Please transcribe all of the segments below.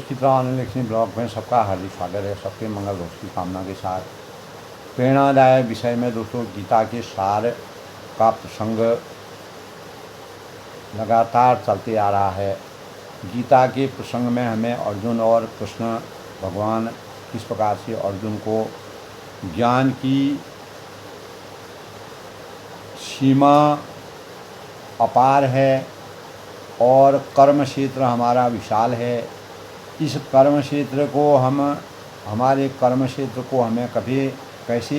रोज़ की तरह online blog में सबका हार्दिक स्वागत है। सबके मंगल रोज़ की कामना के साथ प्रेरणादायक विषय में दोस्तों गीता के सार का प्रसंग लगातार चलते आ रहा है। गीता के प्रसंग में हमें अर्जुन और कृष्ण भगवान किस प्रकार से अर्जुन को ज्ञान की सीमा अपार है और कर्म क्षेत्र हमारा विशाल है। इस कर्म क्षेत्र को हमारे कर्म क्षेत्र को हमें कभी कैसे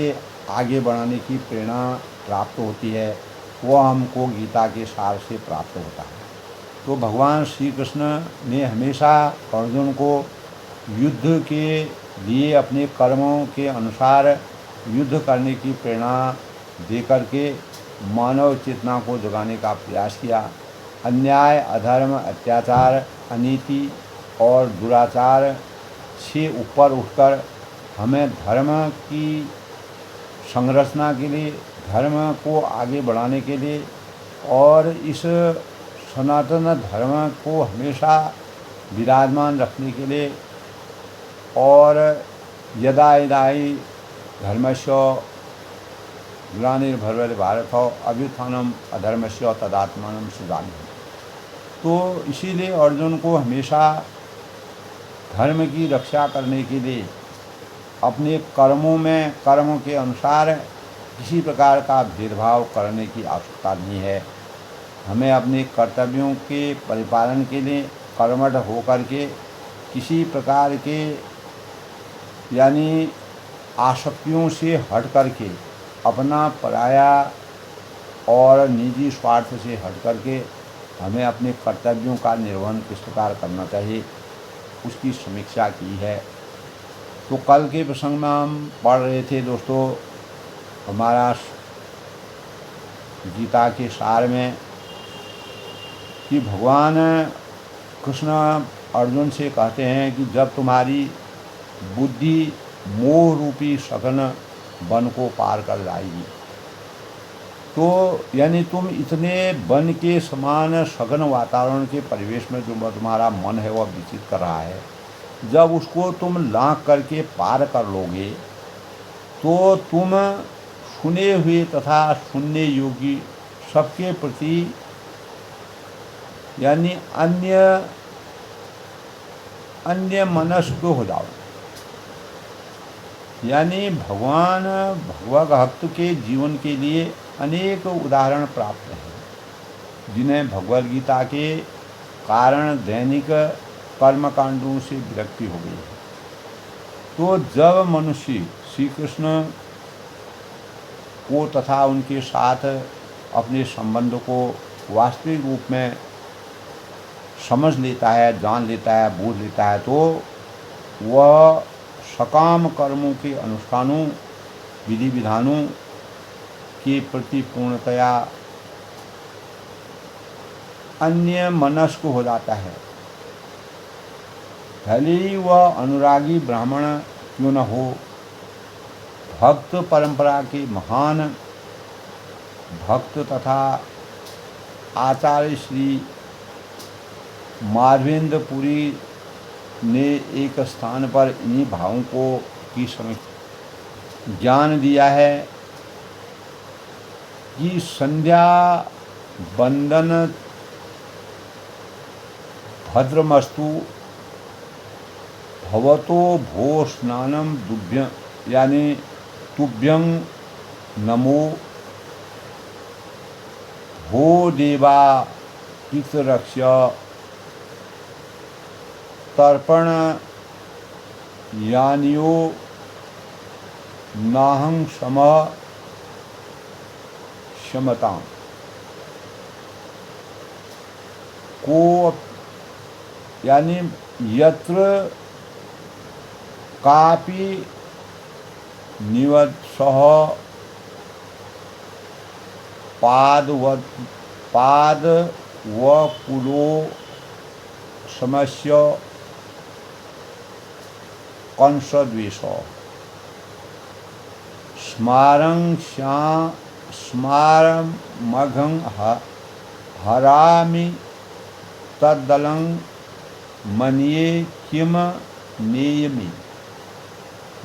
आगे बढ़ाने की प्रेरणा प्राप्त होती है, वह हमको गीता के सार से प्राप्त होता है। तो भगवान श्री कृष्ण ने हमेशा अर्जुन को युद्ध के लिए अपने कर्मों के अनुसार युद्ध करने की प्रेरणा दे करके मानव चेतना को जगाने का प्रयास किया। अन्याय, अधर्म, अत्याचार, अनीति और दुराचार से ऊपर उठकर हमें धर्म की संरचना के लिए, धर्म को आगे बढ़ाने के लिए और इस सनातन धर्म को हमेशा विराजमान रखने के लिए और यदा यदा हि धर्मस्य ग्लानिर्भवति भारत अभ्युत्थानम अधर्मस्य तदात्मानं सृजाम्यहम्। तो इसीलिए अर्जुन को हमेशा धर्म की रक्षा करने के लिए अपने कर्मों में कर्मों के अनुसार किसी प्रकार का भेदभाव करने की आवश्यकता नहीं है। हमें अपने कर्तव्यों के परिपालन के लिए कर्मठ होकर के किसी प्रकार के यानी आसक्तियों से हट करके अपना पराया और निजी स्वार्थ से हट करके हमें अपने कर्तव्यों का निर्वहन किस प्रकार करना चाहिए, उसकी समीक्षा की है। तो कल के प्रसंग में हम पढ़ रहे थे दोस्तों, हमारा गीता के सार में कि भगवान कृष्ण अर्जुन से कहते हैं कि जब तुम्हारी बुद्धि मोह रूपी सघन वन को पार कर जाएगी, तो यानी तुम इतने वन के समान सघन वातावरण के परिवेश में जो तुम्हारा मन है वह विचलित कर रहा है, जब उसको तुम लांघ करके पार कर लोगे तो तुम सुने हुए तथा सुनने योगी सबके प्रति यानी अन्य मनस्क हो जाओ। यानी भगवत भक्त के जीवन के लिए अनेक उदाहरण प्राप्त हैं, जिन्हें भगवद गीता के कारण दैनिक कर्मकांडों से विरक्ति हो गई है। तो जब मनुष्य श्री कृष्ण को तथा उनके साथ अपने संबंध को वास्तविक रूप में समझ लेता है, जान लेता है, बूझ लेता है, तो वह सकाम कर्मों के अनुष्ठानों विधि विधानों के प्रति पूर्णतया अन्य मनस्क हो जाता है। भले ही वह अनुरागी ब्राह्मण क्यों न हो, भक्त परंपरा के महान भक्त तथा आचार्य श्री माधवेंद्रपुरी ने एक स्थान पर इन्हीं भावों को की समीक्षा ज्ञान दिया है कि संध्या बंदन भद्रमस्तु भवतो भो स्नानम दुभ्य यानी तुभ्यं नमो भो देवा पितरक्ष्य तर्पण यानियो नाहं क्षमता को यानी यत्र कापि निवत्सह पाद व कुलो समस्य कंसद्वेष स्मारमघं हरामि तद्दलं मनिये किम नेयमी,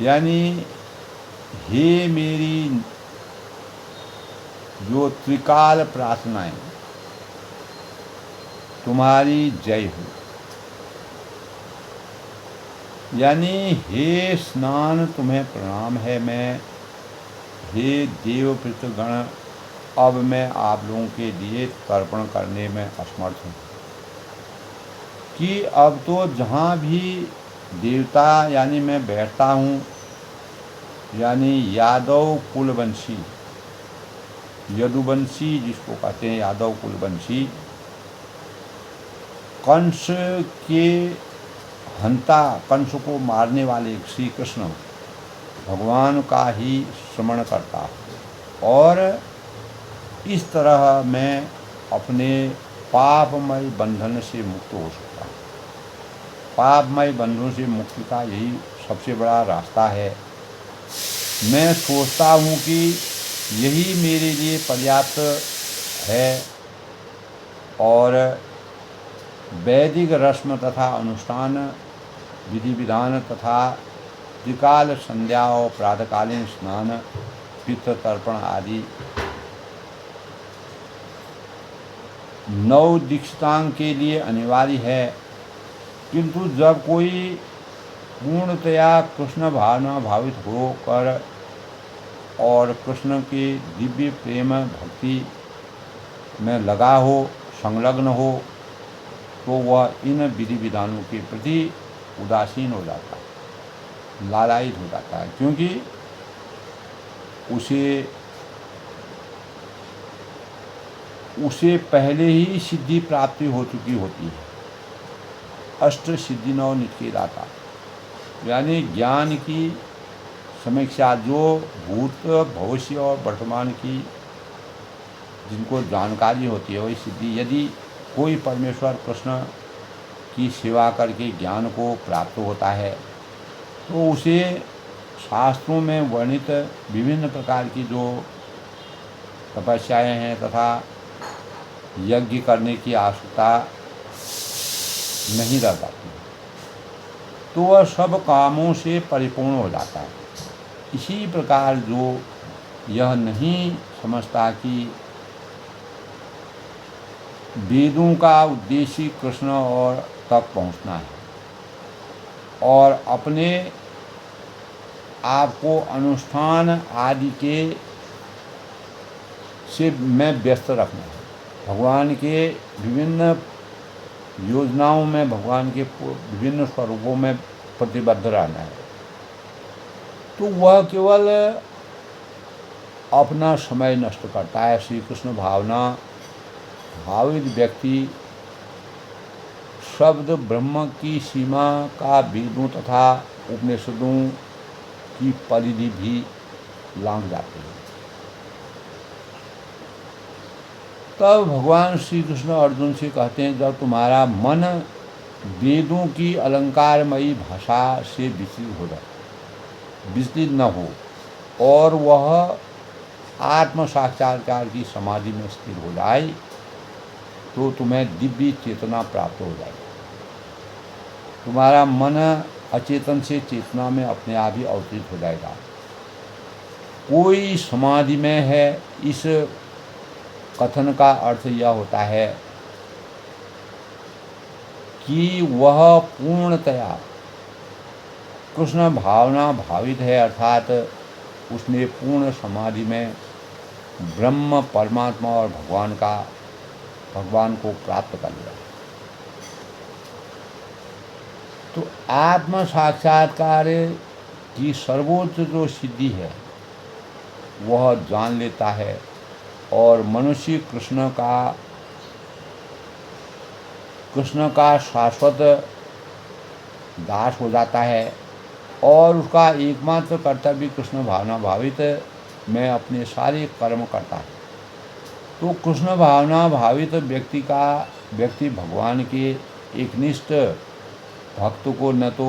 यानी हे मेरी जो त्रिकाल प्रार्थनाएं, तुम्हारी जय हो। यानी हे स्नान तुम्हें प्रणाम है मैं, हे देव पितृगण, अब मैं आप लोगों के लिए तर्पण करने में असमर्थ हूँ कि अब तो जहाँ भी देवता यानी मैं बैठता हूँ, यानी यादव कुलवंशी, यदुवंशी जिसको कहते हैं यादव कुलवंशी, कंस के हंता, कंस को मारने वाले श्री कृष्ण भगवान का ही स्मरण करता हूँ और इस तरह मैं अपने पापमय बंधन से मुक्त हो सकता हूँ। पापमय बंधनों से मुक्ति का यही सबसे बड़ा रास्ता है। मैं सोचता हूँ कि यही मेरे लिए पर्याप्त है और वैदिक रस्म तथा अनुष्ठान विधि विधान तथा त्रिकाल संध्या और प्रातःकालीन स्नान, पितृ तर्पण आदि 9 दीक्षांग के लिए अनिवार्य है। किंतु जब कोई पूर्णतया कृष्ण भावना भावित होकर और कृष्ण के दिव्य प्रेम भक्ति में लगा हो, संलग्न हो, तो वह इन विधि विधानों के प्रति उदासीन हो जाता है, लालायित हो जाता है, क्योंकि उसे पहले ही सिद्धि प्राप्ति हो चुकी होती है। अष्ट सिद्धि नौ नित्य दाता, यानी ज्ञान की समीक्षा, जो भूत भविष्य और वर्तमान की जिनको जानकारी होती है वही सिद्धि। यदि कोई परमेश्वर कृष्ण की सेवा करके ज्ञान को प्राप्त होता है तो उसे शास्त्रों में वर्णित विभिन्न प्रकार की जो तपस्याएं हैं तथा यज्ञ करने की आवश्यकता नहीं रह जाती, तो वह सब कामों से परिपूर्ण हो जाता है। इसी प्रकार जो यह नहीं समझता कि वेदों का उद्देश्य कृष्ण और तक पहुंचना है और अपने आप को अनुष्ठान आदि के से में व्यस्त रखना है, भगवान के विभिन्न योजनाओं में, भगवान के विभिन्न स्वरूपों में प्रतिबद्ध रहना है, तो वह केवल अपना समय नष्ट करता है। श्री कृष्ण भावना भावित व्यक्ति शब्द ब्रह्म की सीमा का वेदों तथा उपनिषदों की परिधि भी लांघ जाती है। तब भगवान श्री कृष्ण अर्जुन से कहते हैं, जब तुम्हारा मन वेदों की अलंकारमयी भाषा से विचलित न हो और वह आत्म साक्षात्कार की समाधि में स्थिर हो जाए, तो तुम्हें दिव्य चेतना प्राप्त हो जाएगी। तुम्हारा मन अचेतन से चेतना में अपने आप ही अवतरित हो जाएगा। कोई समाधि में है, इस कथन का अर्थ यह होता है कि वह पूर्णतया कृष्ण भावना भावित है, अर्थात उसने पूर्ण समाधि में ब्रह्म परमात्मा और भगवान को प्राप्त कर लिया। तो आत्म साक्षात्कार की सर्वोच्च जो सिद्धि है वह जान लेता है और मनुष्य कृष्ण का शाश्वत दास हो जाता है और उसका एकमात्र कर्तव्य कृष्ण भावना भावित में अपने सारे कर्म करता है। तो कृष्ण भावना भावित व्यक्ति भगवान के एकनिष्ठ भक्त को न तो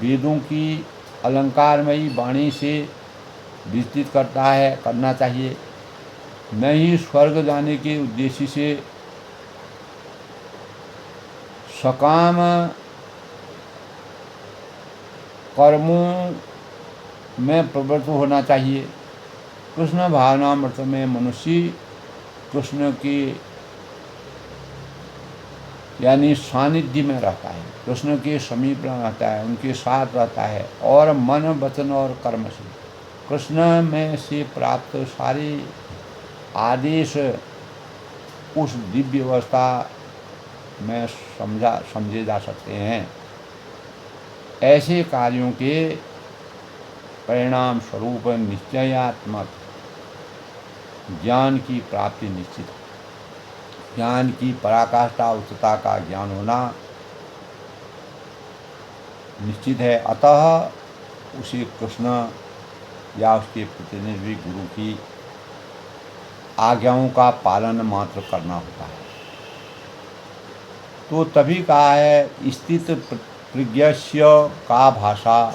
वेदों की अलंकारमयी वाणी से विस्तृत करना चाहिए, न ही स्वर्ग जाने के उद्देश्य से सकाम कर्मों में प्रवृत्त होना चाहिए। कृष्ण भावनामृत में मनुष्य कृष्ण की यानी सानिध्य में रहता है, कृष्ण के समीप में रहता है, उनके साथ रहता है, और मन वचन और कर्म से कृष्ण में से प्राप्त सारे आदेश उस दिव्य अवस्था में समझे जा सकते हैं। ऐसे कार्यों के परिणाम स्वरूप निश्चयात्मक ज्ञान की प्राप्ति निश्चित है। ज्ञान की पराकाष्ठा उच्चता का ज्ञान होना निश्चित है। अतः उसे कृष्ण या उसके प्रतिनिधि गुरु की आज्ञाओं का पालन मात्र करना होता है। तो तभी कहा है स्थित प्रज्ञस्य का भाषा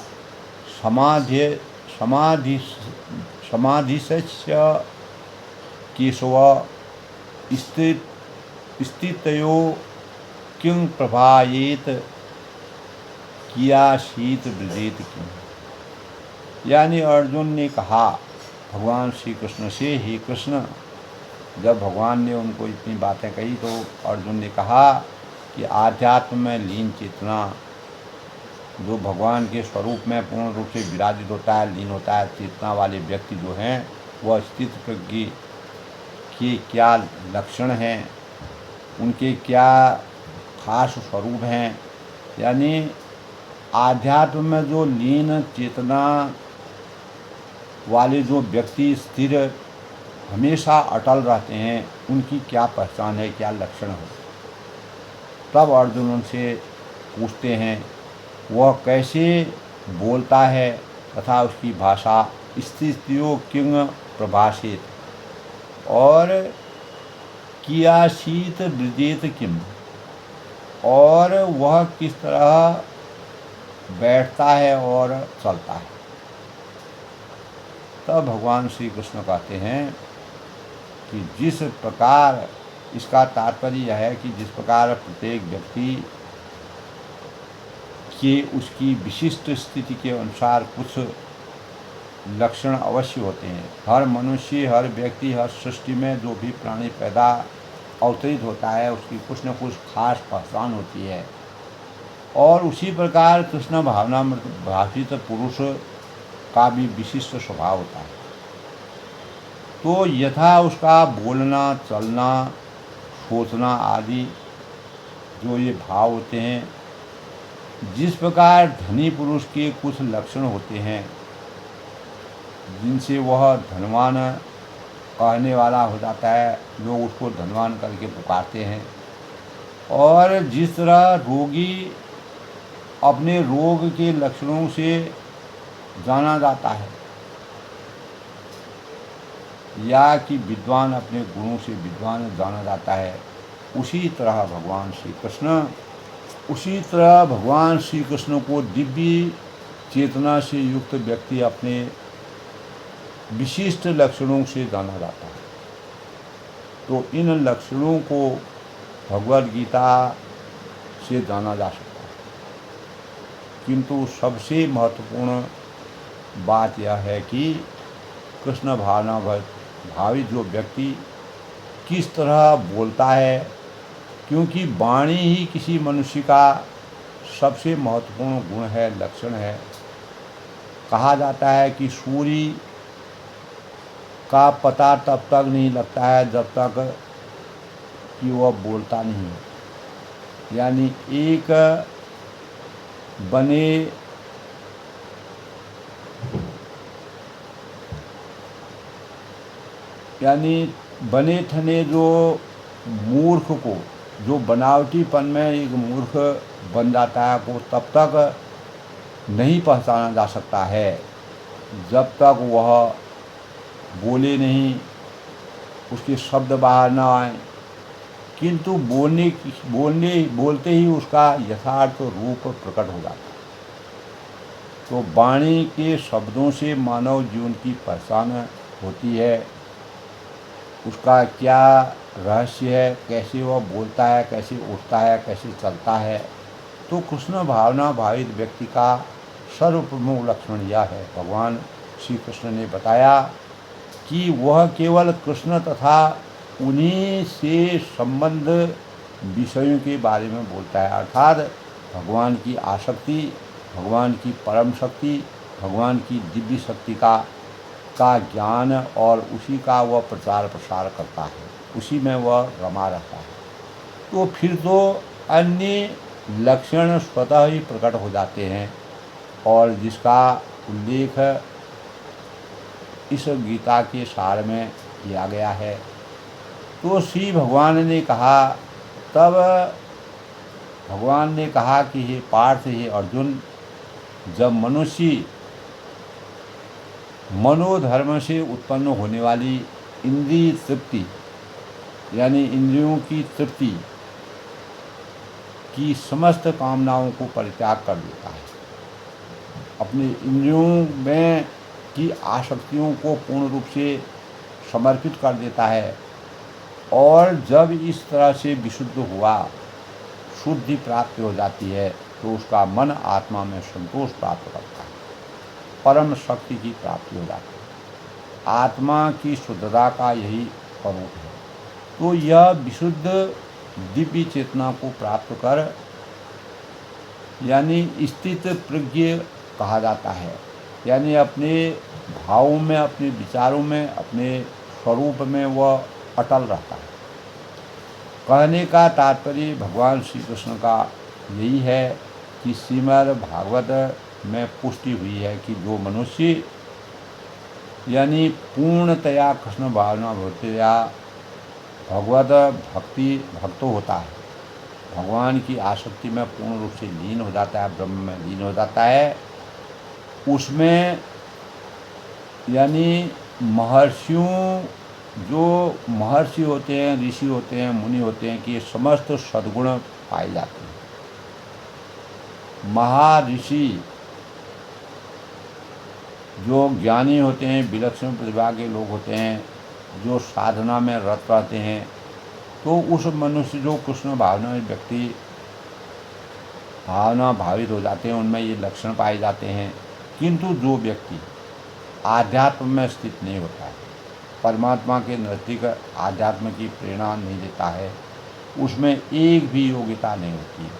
समाधिस्य केशव स्थितयो किं प्रभायेत किया शीत ब्रजेत किं। यानी अर्जुन ने कहा भगवान श्री कृष्ण से, हे कृष्ण, जब भगवान ने उनको इतनी बातें कही तो अर्जुन ने कहा कि आध्यात्म में लीन चेतना जो भगवान के स्वरूप में पूर्ण रूप से विराजित होता है, लीन होता है, चेतना वाले व्यक्ति जो हैं वह स्थित प्रज्ञ के क्या लक्षण हैं, उनके क्या खास स्वरूप हैं। यानी आध्यात्म में जो लीन चेतना वाले जो व्यक्ति स्थिर हमेशा अटल रहते हैं, उनकी क्या पहचान है, क्या लक्षण है। तब अर्जुन उनसे पूछते हैं वह कैसे बोलता है तथा उसकी भाषा स्थितियों किंग प्रभाषित, और किया शीत ब्रजेत किम, और वह किस तरह बैठता है और चलता है। तब भगवान श्री कृष्ण कहते हैं कि जिस प्रकार, इसका तात्पर्य यह है कि जिस प्रकार प्रत्येक व्यक्ति के उसकी विशिष्ट स्थिति के अनुसार कुछ लक्षण अवश्य होते हैं। हर मनुष्य, हर व्यक्ति, हर सृष्टि में जो भी प्राणी पैदा अवतरित होता है उसकी कुछ न कुछ खास पहचान होती है। और उसी प्रकार कृष्ण भावना भाषित पुरुष का भी विशिष्ट स्वभाव होता है। तो यथा उसका बोलना, चलना, सोचना आदि जो ये भाव होते हैं, जिस प्रकार धनी पुरुष के कुछ लक्षण होते हैं जिनसे वह धनवान कहने वाला हो जाता है, लोग उसको धनवान करके पुकारते हैं। और जिस तरह रोगी अपने रोग के लक्षणों से जाना जाता है, या कि विद्वान अपने गुणों से विद्वान जाना जाता है, उसी तरह भगवान श्री कृष्ण को दिव्य चेतना से युक्त व्यक्ति अपने विशिष्ट लक्षणों से जाना जाता है। तो इन लक्षणों को भगवद गीता से जाना जा सकता है। किंतु सबसे महत्वपूर्ण बात यह है कि कृष्ण भावना भावित जो व्यक्ति किस तरह बोलता है, क्योंकि वाणी ही किसी मनुष्य का सबसे महत्वपूर्ण गुण है, लक्षण है। कहा जाता है कि सूर्य का पता तब तक नहीं लगता है जब तक कि वह बोलता नहीं। यानी एक बने ठने जो मूर्ख को, जो बनावटीपन में एक मूर्ख बन जाता है, वो तब तक नहीं पहचाना जा सकता है जब तक वह बोले नहीं, उसके शब्द बाहर ना आए। किंतु बोलते ही उसका यथार्थ रूप प्रकट हो जाता है। तो वाणी के शब्दों से मानव जीवन की पहचान होती है, उसका क्या रहस्य है, कैसे वह बोलता है, कैसे उठता है, कैसे चलता है। तो कृष्ण भावना भावित व्यक्ति का सर्वप्रमुख लक्षण यह है। भगवान श्री कृष्ण ने बताया कि वह केवल कृष्ण तथा उन्हीं से संबंध विषयों के बारे में बोलता है, अर्थात भगवान की आसक्ति, भगवान की परम शक्ति, भगवान की दिव्य शक्ति का ज्ञान, और उसी का वह प्रचार प्रसार करता है, उसी में वह रमा रहता है। तो फिर तो अन्य लक्षण स्वतः ही प्रकट हो जाते हैं, और जिसका उल्लेख इस गीता के सार में किया गया है। तो श्री भगवान ने कहा, तब भगवान ने कहा कि हे पार्थ, हे अर्जुन, जब मनुष्य मनोधर्म से उत्पन्न होने वाली इंद्रिय तृप्ति यानी इंद्रियों की तृप्ति की समस्त कामनाओं को परित्याग कर देता है, अपने इंद्रियों में की आसक्तियों को पूर्ण रूप से समर्पित कर देता है, और जब इस तरह से विशुद्ध हुआ, शुद्धि प्राप्त हो जाती है, तो उसका मन आत्मा में संतोष प्राप्त करता है, परम शक्ति की प्राप्ति हो जाती है। आत्मा की शुद्धता का यही स्वरूप है। तो यह विशुद्ध दिव्य चेतना को प्राप्त कर यानी स्थित प्रज्ञ कहा जाता है, यानी अपने भावों में, अपने विचारों में, अपने स्वरूप में वह अटल रहता है। कहने का तात्पर्य भगवान श्री कृष्ण का यही है कि श्रीमद् भागवत में पुष्टि हुई है कि जो मनुष्य यानी पूर्णतया कृष्ण भावना भक्तिया भगवत भक्त होता है, भगवान की आसक्ति में पूर्ण रूप से लीन हो जाता है, ब्रह्म में लीन हो जाता है, उसमें यानी महर्षियों, जो महर्षि होते हैं, ऋषि होते हैं, मुनि होते हैं, कि ये समस्त सद्गुण पाए जाते हैं। महर्षि जो ज्ञानी होते हैं, विलक्षण प्रतिभा के लोग होते हैं, जो साधना में रत रहते हैं, तो उस मनुष्य जो कृष्ण भावना में व्यक्ति भावना भावित हो जाते हैं, उनमें ये लक्षण पाए जाते हैं। किंतु जो व्यक्ति आध्यात्म में स्थित नहीं होता है, परमात्मा के नज़दीक आध्यात्म की प्रेरणा नहीं देता है, उसमें एक भी योग्यता नहीं होती है,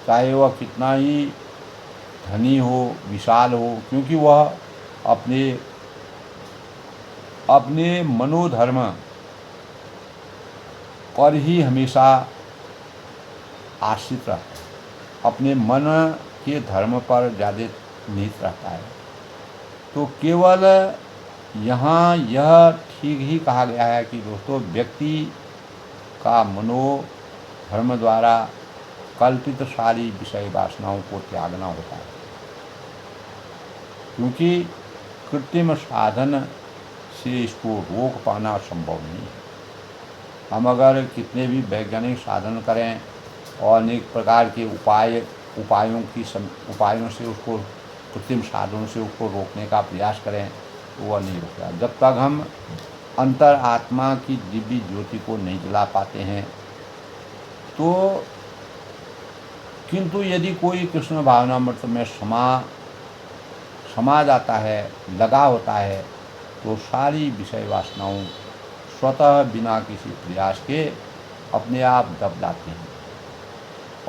चाहे वह कितना ही धनी हो, विशाल हो, क्योंकि वह अपने मनोधर्म पर ही हमेशा आश्रित रहता है, अपने मन के धर्म पर ज़्यादा निहित रहता है। तो केवल यहाँ यह ठीक ही कहा गया है कि दोस्तों, व्यक्ति का मनोधर्म द्वारा कल्पित सारी विषय वासनाओं को त्यागना होता है, क्योंकि कृत्रिम साधन से इसको रोक पाना संभव नहीं है। हम अगर कितने भी वैज्ञानिक साधन करें और अनेक प्रकार के उपायों से उसको, कृत्रिम साधनों से उसको रोकने का प्रयास करें, तो वह नहीं रुकता। जब तक हम अंतर आत्मा की दिव्य ज्योति को नहीं जला पाते हैं, तो किंतु यदि कोई कृष्ण भावना मृत में समा जाता है, लगा होता है, तो सारी विषय वासनाओं स्वतः बिना किसी प्रयास के अपने आप दब जाते हैं,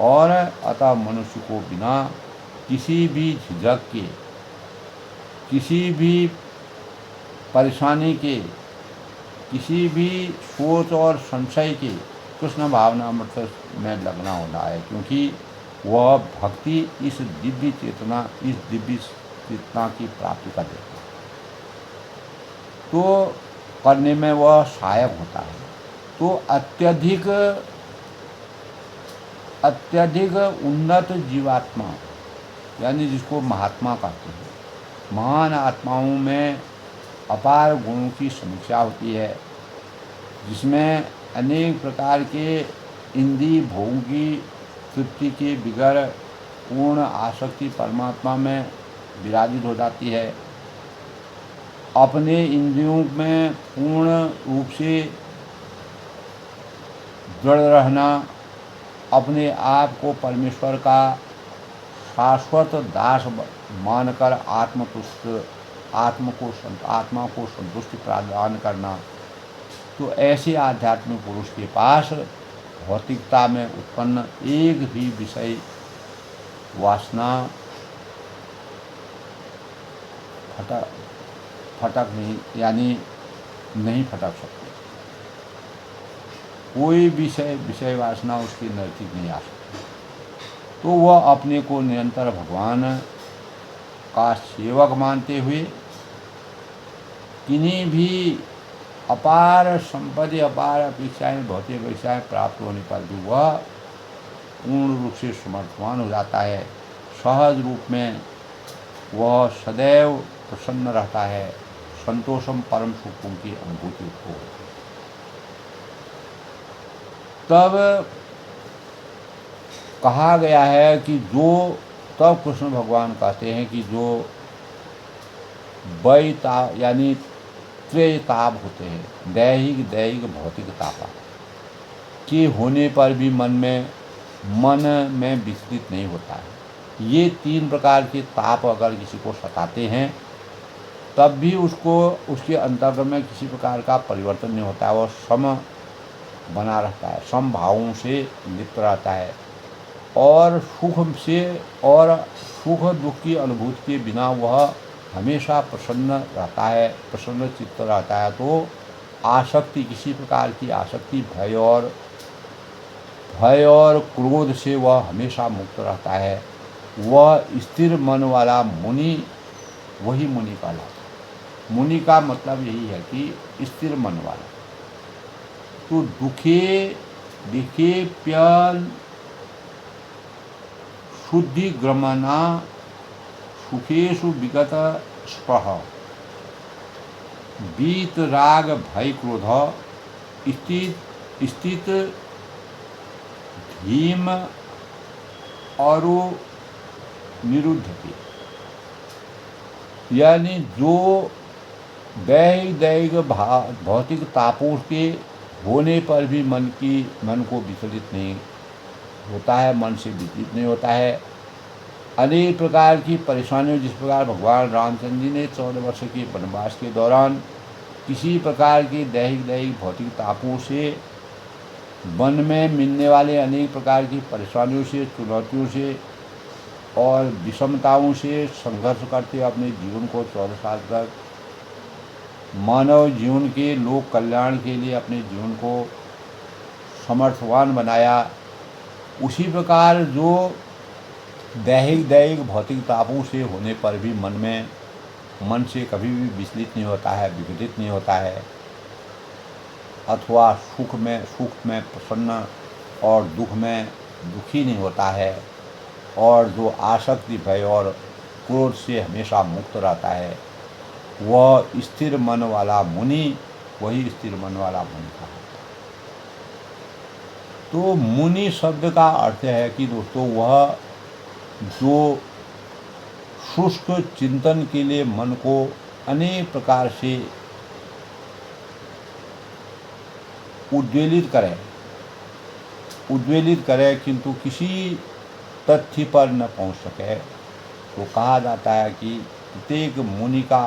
और अतः मनुष्य को बिना किसी भी झिझक के, किसी भी परेशानी के, किसी भी सोच और संशय के कृष्ण भावना अमृत में लगना होता है, क्योंकि वह भक्ति इस दिव्य चेतना की प्राप्ति कर देता है, तो करने में वह सहायक होता है। तो अत्यधिक उन्नत जीवात्मा यानी जिसको महात्मा कहते हैं, महान आत्माओं में अपार गुणों की समीक्षा होती है, जिसमें अनेक प्रकार के इंद्रिय भोगों की तृप्ति के बिगड़ पूर्ण आसक्ति परमात्मा में विराजित हो जाती है, अपने इंद्रियों में पूर्ण रूप से दृढ़ रहना, अपने आप को परमेश्वर का शाश्वत दास मानकर आत्मा को संतुष्टि प्रदान करना, तो ऐसे आध्यात्मिक पुरुष के पास भौतिकता में उत्पन्न एक भी विषय वासना फटक नहीं, यानी नहीं फटक सकती। कोई विषय वासना उसके नज़दीक नहीं आ सकती। तो वह अपने को निरंतर भगवान का सेवक मानते हुए किन्हीं भी अपार संपत्ति, अपार अपेक्षाएं, भौतिक अपेक्षाएं प्राप्त होने पर भी वह पूर्ण रूप से समर्थवान हो जाता है। सहज रूप में वह सदैव प्रसन्न रहता है। संतोषम परम सुखों की अनुभूति हो। तब कहा गया है कि तब कृष्ण भगवान कहते हैं कि जो वैताप यानी त्रयताप होते हैं, दैहिक भौतिक ताप के होने पर भी मन में विचलित नहीं होता है। ये 3 प्रकार के ताप अगर किसी को सताते हैं तब भी उसके अंतर्गत में किसी प्रकार का परिवर्तन नहीं होता है। वह सम बना रहता है, सम भावों से लिप्त रहता है और सुख दुख की अनुभूति के बिना वह हमेशा प्रसन्न रहता है, प्रसन्न चित्त रहता है। तो आसक्ति, किसी प्रकार की आसक्ति, भय और क्रोध से वह हमेशा मुक्त रहता है। वह स्थिर मन वाला मुनि, वही मुनि कहलाता है। मुनि का मतलब यही है कि स्थिर मन वाला। तो दिखे प्यन शुद्धि ग्रमना सुखेशु विगत स्पृह बीत राग भय क्रोध स्थित धीम और निरुद्ध के, यानी जो दैहिक भौतिक तापों के होने पर भी मन को विचलित नहीं होता है, मन से विचलित नहीं होता है। अनेक प्रकार की परेशानियों, जिस प्रकार भगवान रामचंद्र जी ने 14 वर्ष के वनवास के दौरान किसी प्रकार की दैहिक भौतिक तापों से, वन में मिलने वाले अनेक प्रकार की परेशानियों से, चुनौतियों से और विषमताओं से संघर्ष करते अपने जीवन को 14 साल तक मानव जीवन के लोक कल्याण के लिए अपने जीवन को समर्थवान बनाया। उसी प्रकार जो दैहिक भौतिक तापों से होने पर भी मन से कभी भी विचलित नहीं होता है, विघटित नहीं होता है, अथवा सुख में प्रसन्न और दुख में दुखी नहीं होता है, और जो आसक्ति, भय और क्रोध से हमेशा मुक्त रहता है, वह स्थिर मन वाला मुनि, वही स्थिर मन वाला मुनि का है। तो मुनि शब्द का अर्थ है कि दोस्तों वह जो शुष्क चिंतन के लिए मन को अनेक प्रकार से उद्वेलित करे किंतु किसी तथ्य पर न पहुंच सके। तो कहा जाता है कि प्रत्येक मुनि का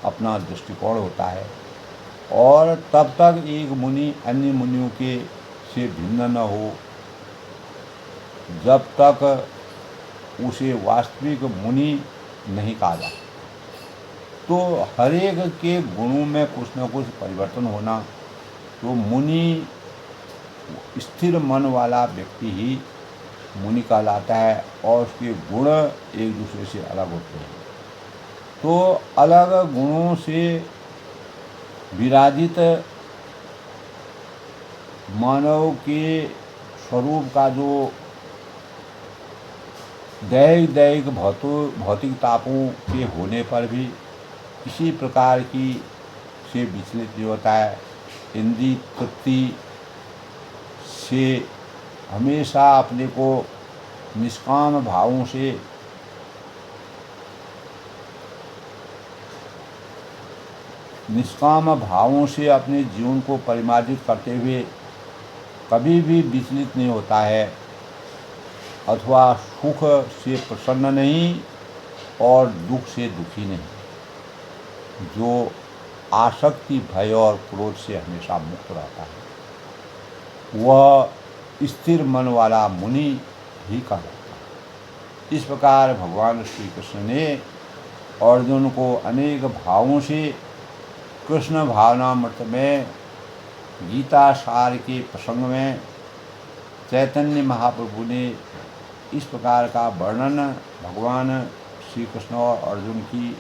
अपना दृष्टिकोण होता है, और तब तक एक मुनि अन्य मुनियों के से भिन्न न हो जब तक उसे वास्तविक मुनि नहीं कहा जाता। तो हर एक के गुणों में कुछ न कुछ परिवर्तन होना, तो मुनि स्थिर मन वाला व्यक्ति ही मुनि कहलाता है, और उसके गुण एक दूसरे से अलग होते हैं। तो अलग गुणों से विराजित मानव के स्वरूप का जो दैहिक भौतिक तापों के होने पर भी किसी प्रकार की से विचलित नहीं होता है। इंद्रिय तृप्ति से हमेशा अपने को निष्काम भावों से अपने जीवन को परिमार्जित करते हुए कभी भी विचलित नहीं होता है, अथवा सुख से प्रसन्न नहीं और दुख से दुखी नहीं, जो आसक्ति, भय और क्रोध से हमेशा मुक्त रहता है, वह स्थिर मन वाला मुनि ही कहलाता है। इस प्रकार भगवान श्री कृष्ण ने अर्जुन को अनेक भावों से कृष्ण भावनामृत में गीता सार के प्रसंग में चैतन्य महाप्रभु ने इस प्रकार का वर्णन भगवान श्री कृष्ण और अर्जुन की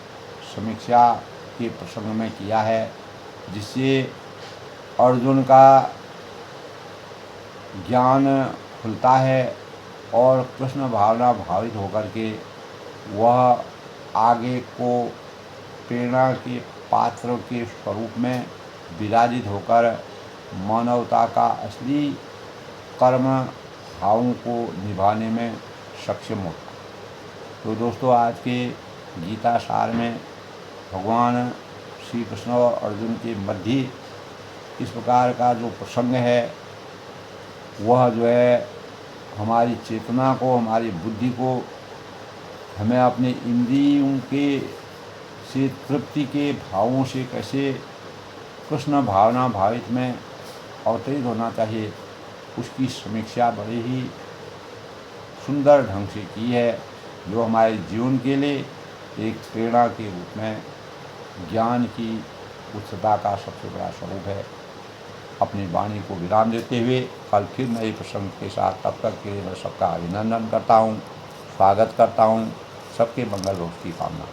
समीक्षा के प्रसंग में किया है, जिससे अर्जुन का ज्ञान खुलता है और कृष्ण भावना भावित होकर के वह आगे को प्रेरणा के पात्र के स्वरूप में विराजित होकर मानवता का असली कर्म भावों को निभाने में सक्षम होता है। तो दोस्तों, आज के गीता सार में भगवान श्री कृष्ण और अर्जुन के मध्य इस प्रकार का जो प्रसंग है, वह जो है हमारी चेतना को, हमारी बुद्धि को, हमें अपने इंद्रियों के से तृप्ति के भावों से कैसे कृष्ण भावना भावित में अवतरित होना चाहिए, उसकी समीक्षा बड़े ही सुंदर ढंग से की है, जो हमारे जीवन के लिए एक प्रेरणा के रूप में ज्ञान की उच्चता का सबसे बड़ा स्वरूप है। अपनी वाणी को विराम देते हुए कल फिर नए प्रसंग के साथ, तब तक के लिए मैं सबका अभिनंदन करता हूँ, स्वागत करता हूँ, सबके मंगल भोग की कामना।